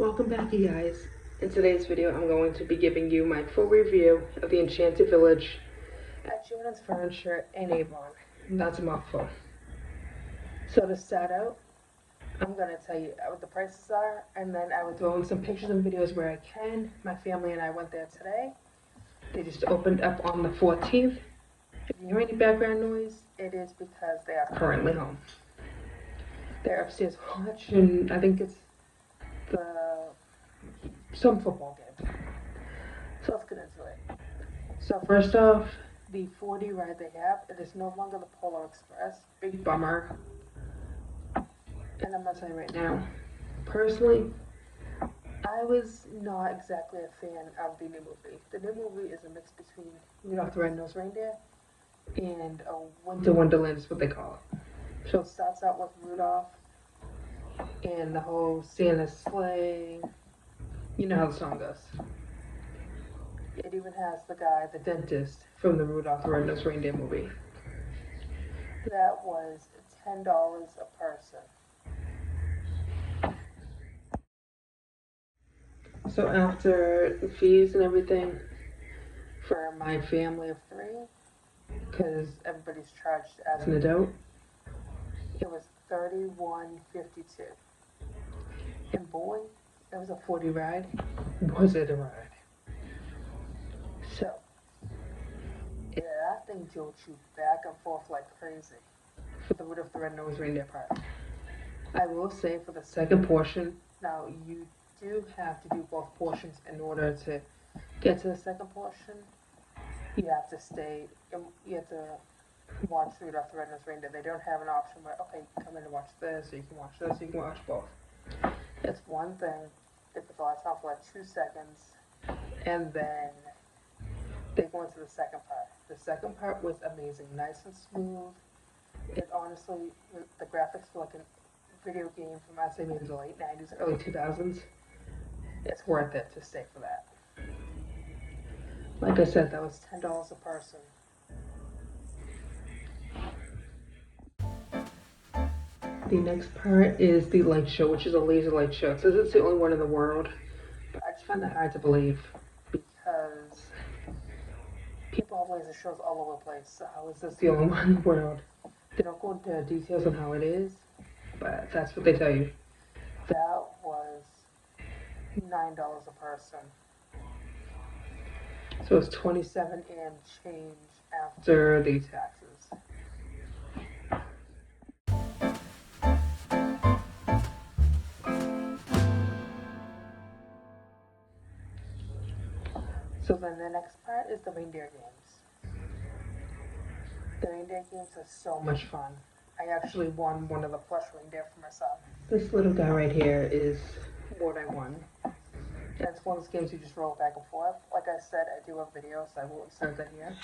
Welcome back, you guys. In today's video, I'm going to be giving you my full review of the Enchanted Village at Children's Furniture in Avon. That's a mouthful. So to start out, I'm going to tell you what the prices are, and then I will throw in some pictures and videos where I can. My family and I went there today. They just opened up on the 14th. If you hear any background noise, it is because they are currently home. They're upstairs watching, I think it's some football game. So let's get into it. So first off, the 4D ride they have, it is no longer the Polar Express. Big bummer. And I'm gonna tell you right now, personally, I was not exactly a fan of the new movie. The new movie is a mix between Rudolph the Red-Nosed Reindeer and a Winter Wonderland is what they call it. So it starts out with Rudolph and the whole Santa sleigh. You know how the song goes. It even has the guy, the dentist, from the Rudolph the Red-Nosed Reindeer movie. That was $10 a person. So after the fees and everything, for my family of 3, because everybody's charged as an adult, it was $31.52. And boy, it was a 40 ride. Was it a ride? So, yeah, that thing jolts you back and forth like crazy for the Rudolph the Red-Nosed Reindeer part. I will say for the second portion, now you do have to do both portions in order to get to the second portion. You have to you have to watch Rudolph the Red-Nosed Reindeer. They don't have an option where, okay, come in and watch this, or you can watch this, or you can watch both. It's one thing, it puts the lights on for like 2 seconds, and then they go into the second part. The second part was amazing, nice and smooth. It honestly, the graphics were like a video game from, I'd say, maybe the late 90s, early 2000s. It's worth it to stay for that. Like I said, that was $10 a person. The next part is the light show, which is a laser light show. It says it's the only one in the world, but I just find that hard to believe because people have laser shows all over the place. So how is this the only one in the world? They don't go into details on how it is, but that's what they tell you. That was $9 a person. So it's $27 and change after the taxes. So then the next part is the reindeer games. The reindeer games are so much fun. I actually won one of the plush reindeer for my son. This little guy right here is what I won. And it's one of those games you just roll back and forth. Like I said, I do a video, so I will insert that here.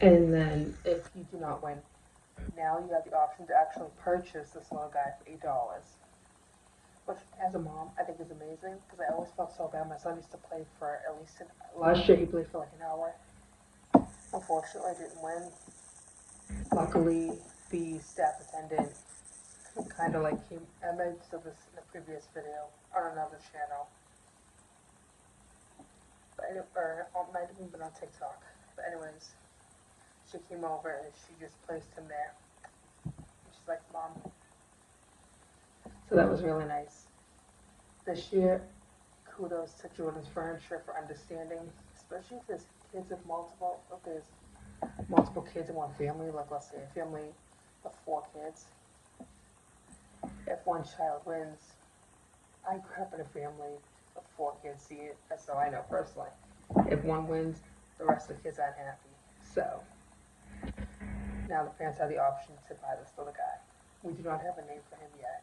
And then if you do not win, now you have the option to actually purchase this little guy for $8. Which, as a mom, I think is amazing, because I always felt so bad. My son used to play for at least last year he played for like an hour. Unfortunately, I didn't win. Luckily, the staff attendant kind of like came, and I said this in a previous video on another channel. or it might have even been on TikTok. But anyways, she came over and she just placed him there. She's like, Mom. So that was really nice. This year, kudos to Jordan's Furniture for understanding, especially if there's kids of multiple, if there's multiple kids in one family, like let's say a family of 4 kids. If one child wins, I grew up in a family of 4 kids, see it, so I know personally. If one wins, the rest of the kids aren't happy. So, now the parents have the option to buy this little guy. We do not have a name for him yet.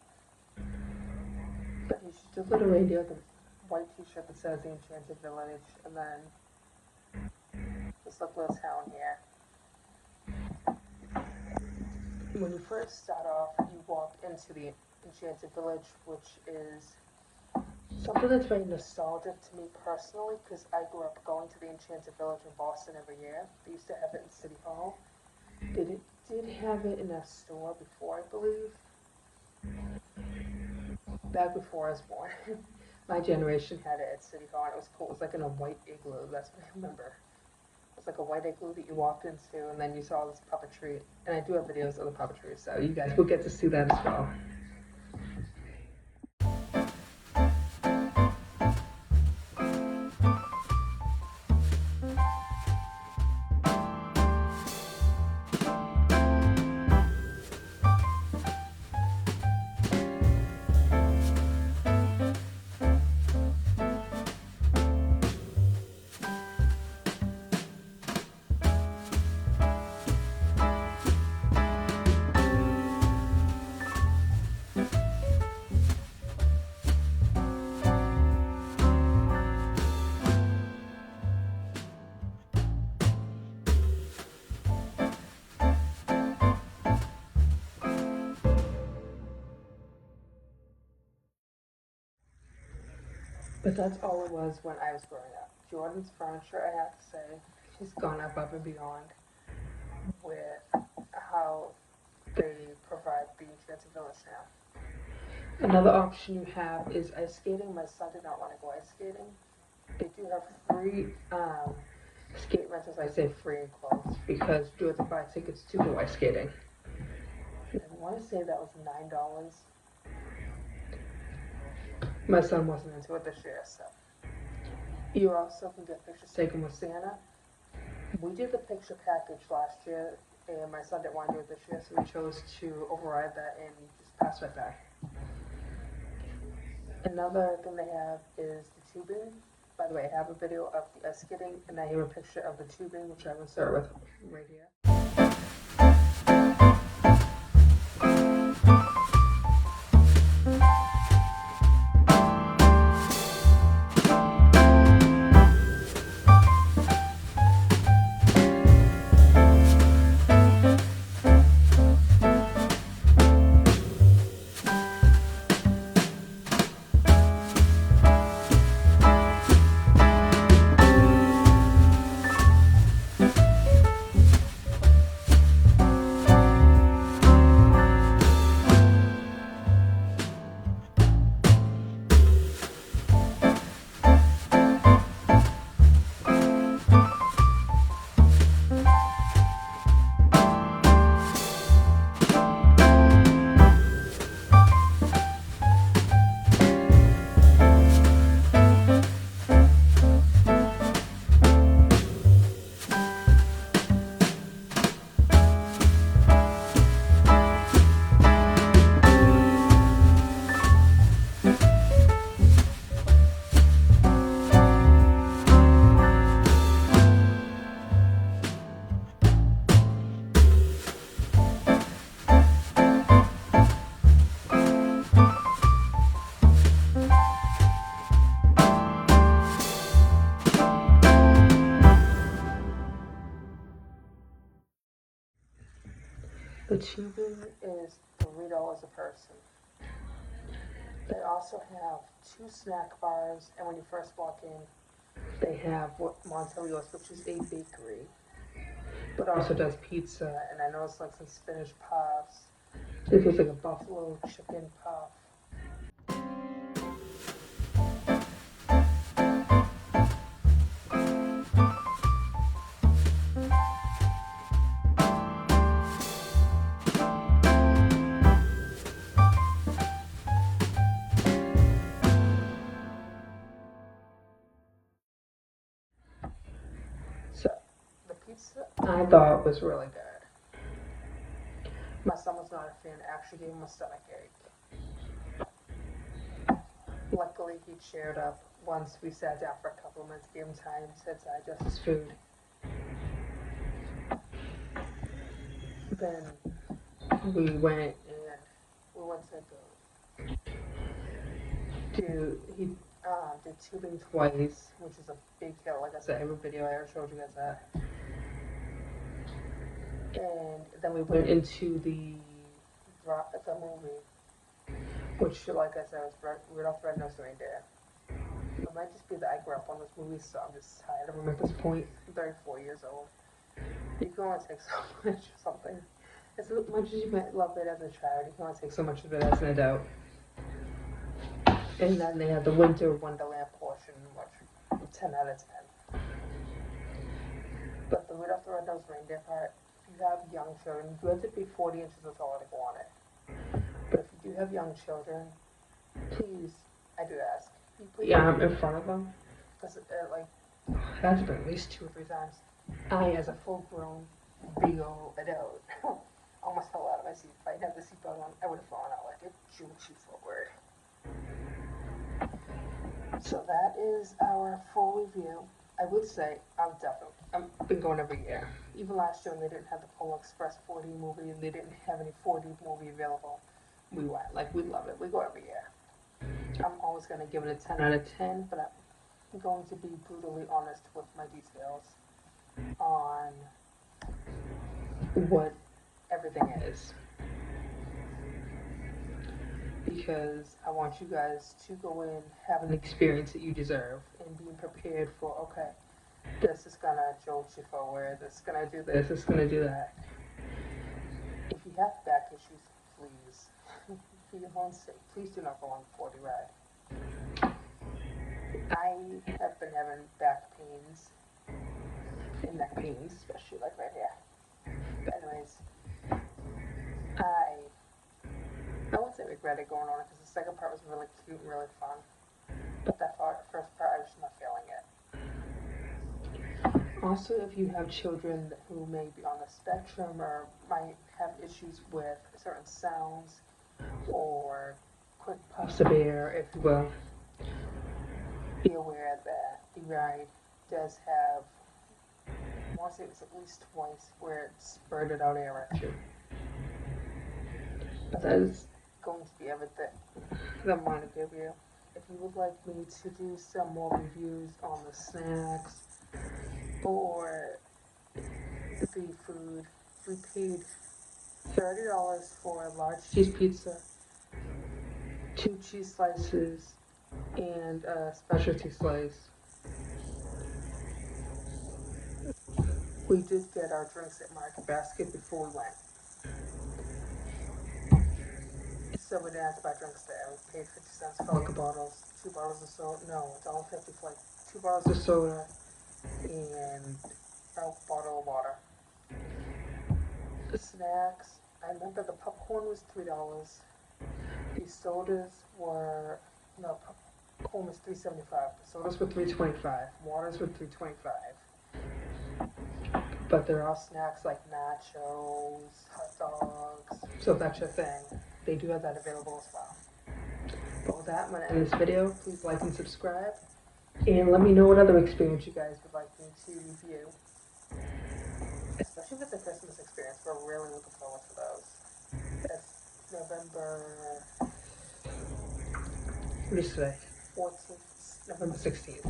But he's just a little reindeer with a white t-shirt that says the Enchanted Village, and then this little town here. When you first start off, you walk into the Enchanted Village, which is something that's very nostalgic to me personally, because I grew up going to the Enchanted Village in Boston every year. They used to have it in City Hall. They did have it in a store before, I believe. Back before I was born. My generation had it at City Hall, and it was cool. It was like in a white igloo, that's what I remember. It was like a white igloo that you walked into, and then you saw this puppetry. And I do have videos of the puppetry, so you guys will get to see that as well. But that's all it was when I was growing up. Jordan's Furniture, I have to say, has gone above and beyond with how they provide the Enchanted Village now. Another option you have is ice skating. My son did not want to go ice skating. They do have free skate rentals. I say free in quotes because Jordan buys tickets to go ice skating. And I want to say that was $9. My son wasn't into it this year, so. You also can get pictures taken with Santa. We did the picture package last year, and my son didn't want to do it this year, so we chose to override that and just pass right by. Another thing they have is the tubing. By the way, I have a video of the ice skating, and I have a picture of the tubing, which I will start with right here. The tubing is $3 a person. They also have 2 snack bars, and when you first walk in, they have what Montelios, which is a bakery, but also does pizza, and I know it's like some spinach puffs. This is like a buffalo chicken puff. I thought was really good. My son was not a fan. Actually gave him a stomach ache. Luckily, he cheered up once we sat down for a couple of minutes, gave him time to digest his food. Then we went to he did tubing twice, which is a big hill. Like I said, every video I ever showed you guys that. And then we went into the movie, which, like I said, was Rudolph the Red-Nosed Reindeer. It might just be that I grew up on this movie, so I'm just tired of them at this point. I'm 34 years old. You can only take so much of something. As much as you might love it as a child, you can only take so much of it as an adult. And then they had the Winter Wonderland portion, which 10 out of 10. But the Rudolph the Red-Nosed Reindeer part, if you have young children, you have to be 40 inches or taller to go on it. But if you do have young children, please, I do ask, you put your arm in front of them, because it has been at least 2 or 3 times. I, as a full-grown, big old adult, almost fell out of my seat. If I didn't have the seatbelt on, I would have fallen out like a juicy forward. So that is our full review. I would say I've been going every year. Even last year when they didn't have the Polar Express 4D movie and they didn't have any 4D movie available, we went. Like, we love it. We go every year. I'm always going to give it a 10 out of 10, but I'm going to be brutally honest with my details on what everything is. Because I want you guys to go in, have an experience that you deserve, and being prepared for, okay, this is gonna jolt you forward, this is gonna do this is gonna do that. If you have back issues, please, for your own sake, please do not go on the 4D ride. I have been having back pains, and neck pains, especially like right here. But anyways, I wouldn't say regretted going on it because the second part was really cute and really fun. But that first part, I was not feeling it. Also, if you have children who may be on the spectrum or might have issues with certain sounds or quick puffs of air, if you will, be aware that the ride does have, I want to say it was at least twice, where it spurted out air at you. But that is going to be everything that I'm going to give you. If you would like me to do some more reviews on the snacks or the food, we paid $30 for a large cheese pizza, 2 cheese slices, and a specialty slice. We did get our drinks at Market Basket before we went. So we didn't have to buy drinks there. We paid 50 cents for liquor bottles, 2 bottles of soda. No, $1.50 for like 2 bottles of soda and a bottle of water. The snacks, I remember the popcorn was $3. The sodas were, no, popcorn was $3.75. The sodas were $3.25. Waters were $3.25. But they're all snacks like nachos, hot dogs. So if that's your thing, they do have that available as well. But with that, I'm going to end this video. Please like and subscribe. And let me know what other experience you guys would like me to review. Especially with the Christmas experience. We're really looking forward to those. It's November... What is today? 14th, November 16th.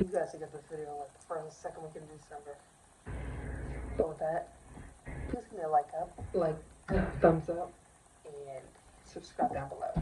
You guys will get this video like the first, second week in December. But with that, please give me a thumbs up, and subscribe down below.